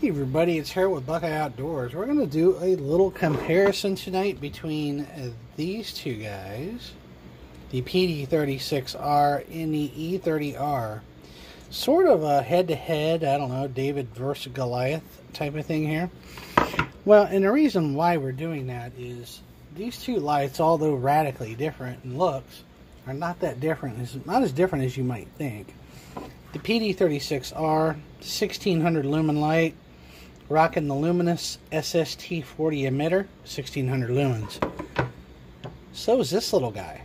Hey everybody, it's Harold with Buckeye Outdoors. We're going to do a little comparison tonight between these two guys, the PD36R and the E30R. Sort of a head-to-head, I don't know, David versus Goliath type of thing here. Well, and the reason why we're doing that is these two lights, although radically different in looks, are not that different. It's not as different as you might think. The PD36R, 1600 lumen light, rocking the luminous SST40 emitter, 1600 lumens. So is this little guy.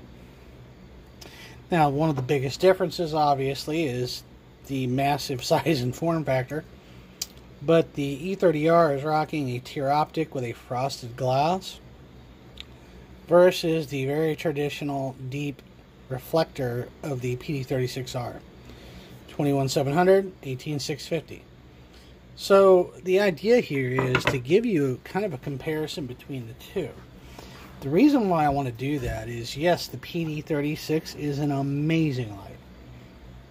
Now, one of the biggest differences, obviously, is the massive size and form factor. But the E30R is rocking a tear optic with a frosted glass versus the very traditional deep reflector of the PD36R. 21700, 18650. So the idea here is to give you kind of a comparison between the two. The reason why I want to do that is, yes, the PD36 is an amazing light.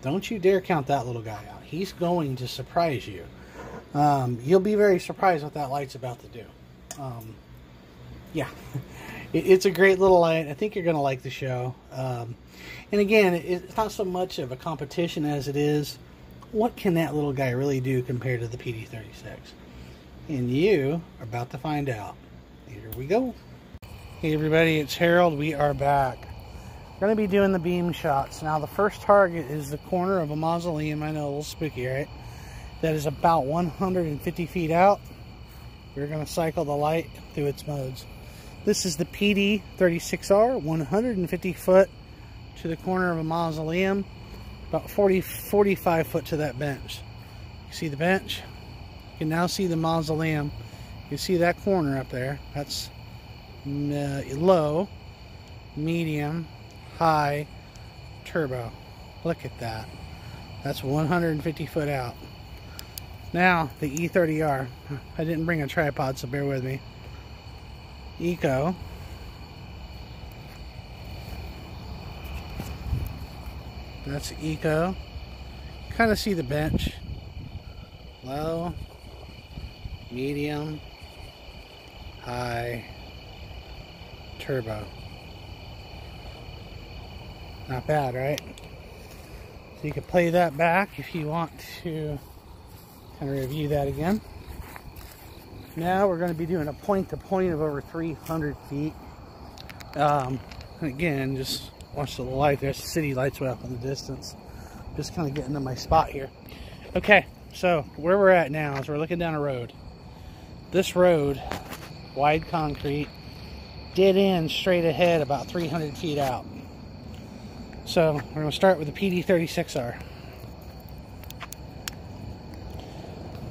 Don't you dare count that little guy out. He's going to surprise you. You'll be very surprised what that light's about to do. Yeah, it's a great little light. I think you're going to like the show. And again, it's not so much of a competition as it is, what can that little guy really do compared to the PD36? And you are about to find out. Here we go. Hey everybody, it's Harold. We are back. We're going to be doing the beam shots. Now the first target is the corner of a mausoleum. I know, a little spooky, right? That is about 150 feet out. We're going to cycle the light through its modes. This is the PD36R, 150 foot to the corner of a mausoleum, about 45 foot to that bench. You see the bench? You can now see the mausoleum. You see that corner up there. That's low, medium, high, turbo. Look at that. That's 150 foot out. Now the E30R. I didn't bring a tripod, so bear with me. Eco. That's Eco. Kind of see the bench. Low, medium, high, turbo. Not bad, right? So you can play that back if you want to kind of review that again. Now we're going to be doing a point-to-point of over 300 feet. Again, just watch the light. There's the city lights way up in the distance. Just kind of getting to my spot here. Okay, so where we're at now is we're looking down a road. This road, wide concrete, dead end straight ahead about 300 feet out. So we're going to start with the PD36R.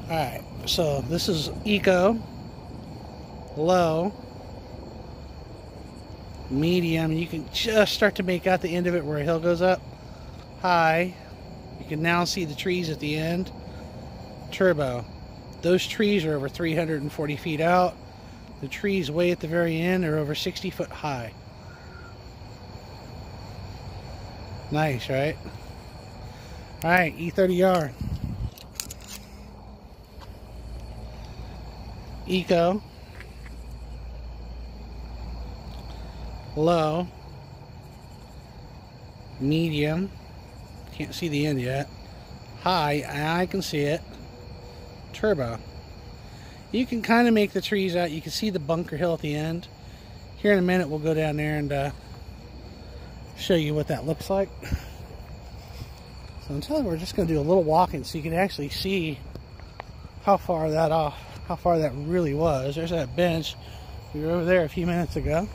Alright, so this is Eco, low, medium. You can just start to make out the end of it where a hill goes up. High, you can now see the trees at the end. Turbo, those trees are over 340 feet out. The trees way at the very end are over 60 foot high. Nice, right? Alright, E30R. Eco, low, medium, can't see the end yet, high, I can see it, turbo. You can kind of make the trees out. You can see the bunker hill at the end. Here in a minute we'll go down there and show you what that looks like. So until we're just going to do a little walking so you can actually see how far that really was. There's that bench. We were over there a few minutes ago.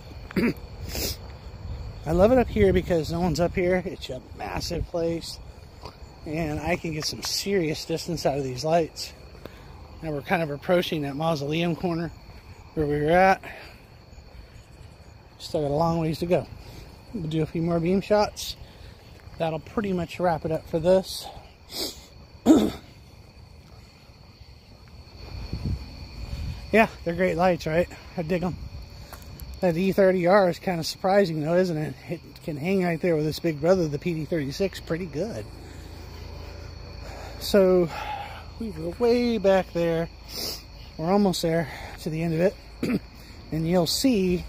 I love it up here because no one's up here. It's a massive place, and I can get some serious distance out of these lights. Now we're kind of approaching that mausoleum corner where we were at. Still got a long ways to go. We'll do a few more beam shots. That'll pretty much wrap it up for this. Yeah, they're great lights, right? I dig them. That E30R is kind of surprising though, isn't it? It can hang right there with its big brother, the PD36, pretty good. So we were way back there. We're almost there to the end of it. And you'll see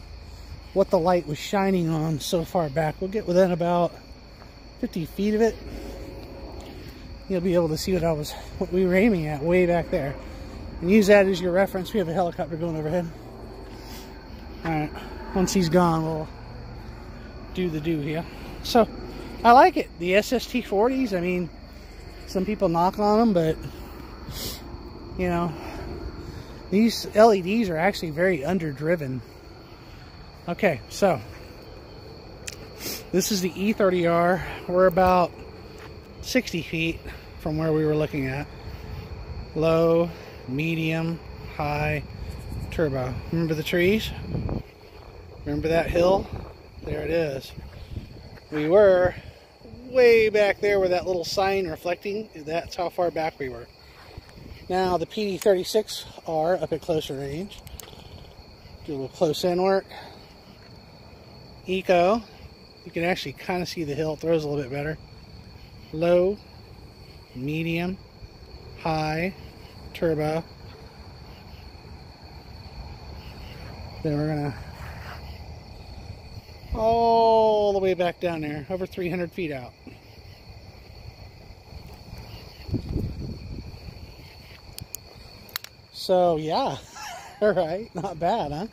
what the light was shining on so far back. We'll get within about 50 feet of it. You'll be able to see what we were aiming at way back there. And use that as your reference. We have a helicopter going overhead. Alright, once he's gone, we'll do the do here. So, I like it. The SST-40s, I mean, some people knock on them, but, you know, these LEDs are actually very underdriven. Okay, so, this is the E30R. We're about 60 feet from where we were looking at. Low, medium, high, turbo. Remember the trees? Remember that hill? There it is. We were way back there where that little sign reflecting. That's how far back we were. Now the PD36R up at closer range. Do a little close in work. Eco. You can actually kind of see the hill. It throws a little bit better. Low, medium, high, turbo. Then we're gonna all the way back down there, over 300 feet out. So yeah, all right, not bad, huh?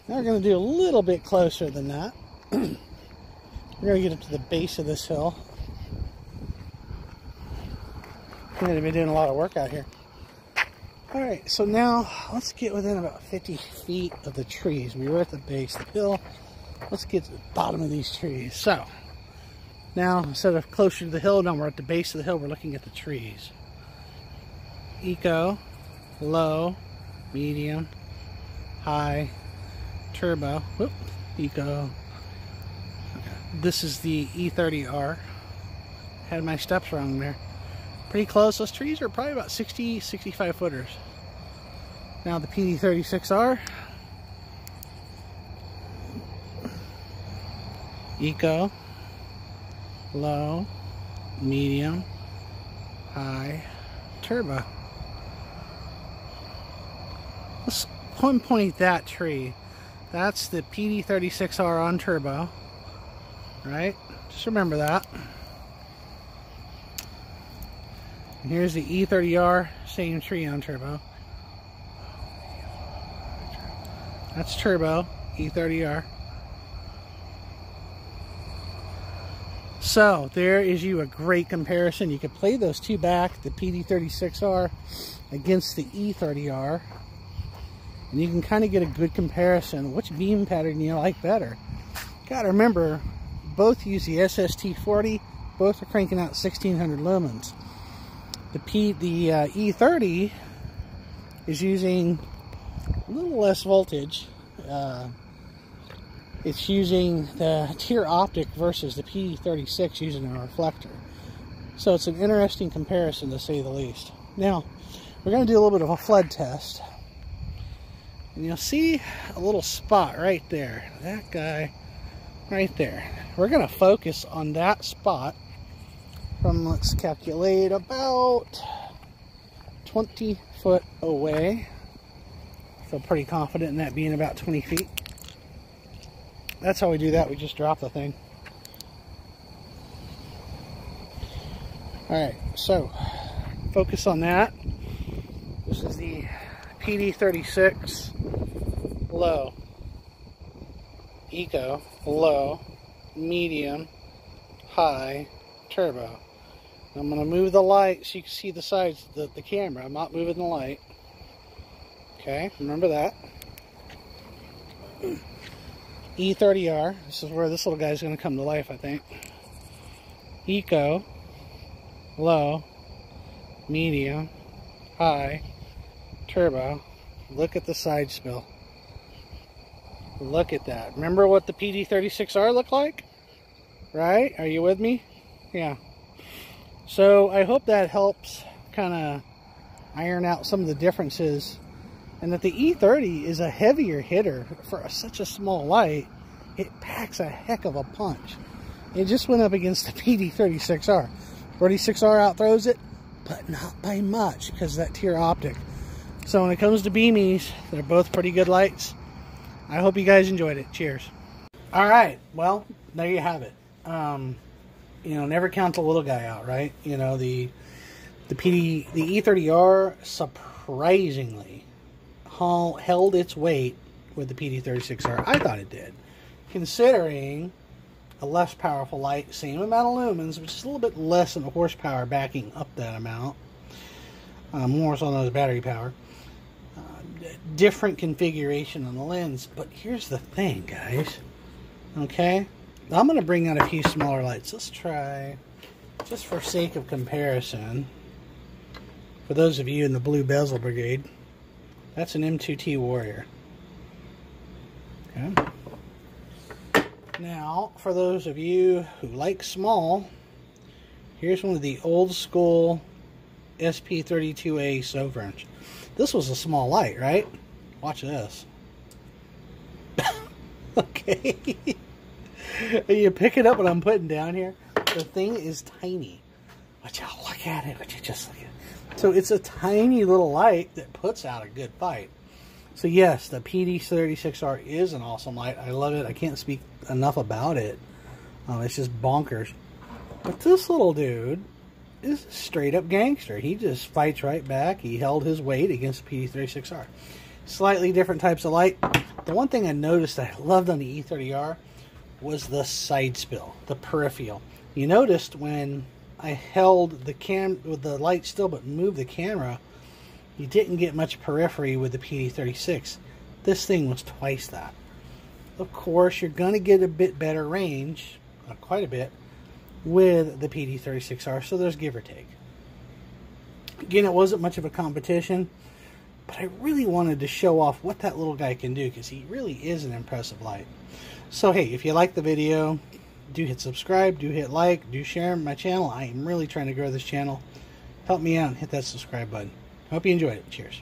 Now we're gonna do a little bit closer than that. We're gonna get up to the base of this hill. We're gonna be doing a lot of work out here. All right, so now let's get within about 50 feet of the trees. We were at the base of the hill. Let's get to the bottom of these trees. So now instead of closer to the hill, now we're at the base of the hill. We're looking at the trees. Eco, low, medium, high, turbo. Whoop, eco. Okay. This is the E30R. Had my steps wrong there. Pretty close. Those trees are probably about 60, 65 footers. Now the PD36R. Eco, low, medium, high, turbo. Let's pinpoint that tree. That's the PD36R on turbo, right? Just remember that. And here's the E30R, same tree on turbo. That's turbo, E30R. So there is you a great comparison. You can play those two back, the PD36R against the E30R, and you can kind of get a good comparison. Which beam pattern you like better? Gotta remember, both use the SST-40. Both are cranking out 1600 lumens. The E30 is using a little less voltage. It's using the tier optic versus the PD36 using a reflector. So it's an interesting comparison to say the least. Now, we're going to do a little bit of a flood test. And you'll see a little spot right there. That guy right there. We're going to focus on that spot from, let's calculate, about 20 foot away. Feel pretty confident in that being about 20 feet. That's how we do that. We just drop the thing. Alright, so focus on that. This is the PD36 low, eco, low, medium, high, turbo. I'm going to move the light so you can see the sides of the camera. I'm not moving the light. Okay, remember that. E30R, this is where this little guy's going to come to life, I think. Eco, low, medium, high, turbo. Look at the side spill. Look at that. Remember what the PD36R looked like? Right? Are you with me? Yeah. So I hope that helps kind of iron out some of the differences. And that the E30 is a heavier hitter for such a small light. It packs a heck of a punch. It just went up against the PD36R. 36R outthrows it. but not by much because of that tier optic. So when it comes to beamies, they're both pretty good lights. I hope you guys enjoyed it. Cheers. All right, well, there you have it. You know, never count the little guy out, right? You know, the E30R surprisingly held its weight with the PD36R. I thought it did, considering a less powerful light, same amount of lumens, which is a little bit less than the horsepower backing up that amount. More so on those battery power. Different configuration on the lens, but here's the thing, guys. Okay, I'm going to bring out a few smaller lights. Let's try, just for sake of comparison, for those of you in the blue bezel brigade, that's an M2T Warrior. Okay. Now, for those of you who like small, here's one of the old school SP32A Sovereigns. This was a small light, right? Watch this. Okay. You pick it up what I'm putting down here. The thing is tiny. But y'all look at it. But you just look at it. So it's a tiny little light that puts out a good fight. So yes, the PD36R is an awesome light. I love it. I can't speak enough about it. It's just bonkers. But this little dude is a straight up gangster. He just fights right back. He held his weight against the PD36R. Slightly different types of light. The one thing I noticed that I loved on the E30R was the side spill, the peripheral. You noticed when I held the with the light still but moved the camera, you didn't get much periphery with the PD36. This thing was twice that. Of course, you're going to get a bit better range, quite a bit, with the PD36R, so there's give or take. Again, it wasn't much of a competition, but I really wanted to show off what that little guy can do because he really is an impressive light. So hey, if you like the video, do hit subscribe, do hit like, do share my channel. I am really trying to grow this channel. Help me out and hit that subscribe button. Hope you enjoyed it. Cheers.